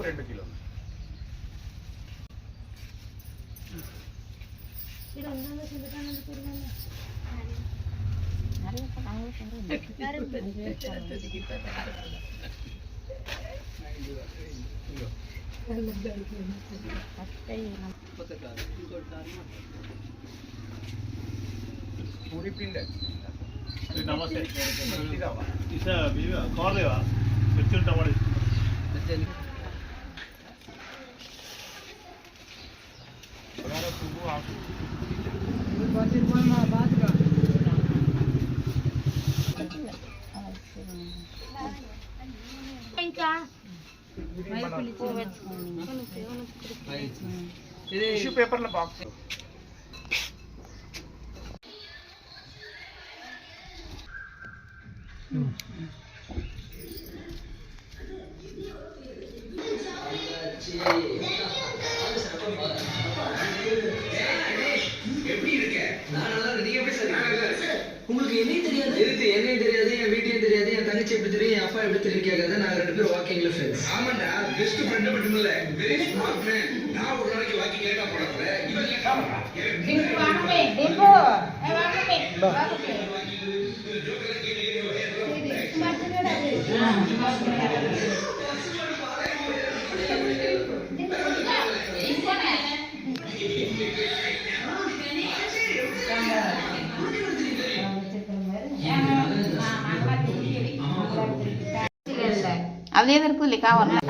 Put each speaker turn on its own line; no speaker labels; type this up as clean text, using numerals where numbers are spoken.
2 kilo. पूरी पिंड है.
नमस्ते. इसे भी कॉल देवा. मिर्ची टमाटर.
अगर सुबह आप टिश्यू पेपर बॉक्स
உங்களுக்கு என்னையும் தெரியாது என்னையும் தெரியாது என் வீட்டையும் தெரியாது என் தங்கச்சி எப்படி தெரியும் என் அப்பா எப்படி தெரியும் கேட்காத நாங்க 2 பேரும் வாக்கிங்ல ஃப்ரெண்ட்ஸ்.
ஆமாண்டா பெஸ்ட் ஃப்ரெண்ட் மட்டும் இல்ல வெரி ஸ்மார்ட் மேன். நான் ஒரு நாளைக்கு வாக்கிங் லேட்டா போறேன் இவன் லேட்டா வரான்.
டிம்பு வாங்கமே டிம்பு வாங்கமே வாங்கமே
ஜோக்கர் கேட்கிறீங்க
అదే దొరుకుతుంది కావాలా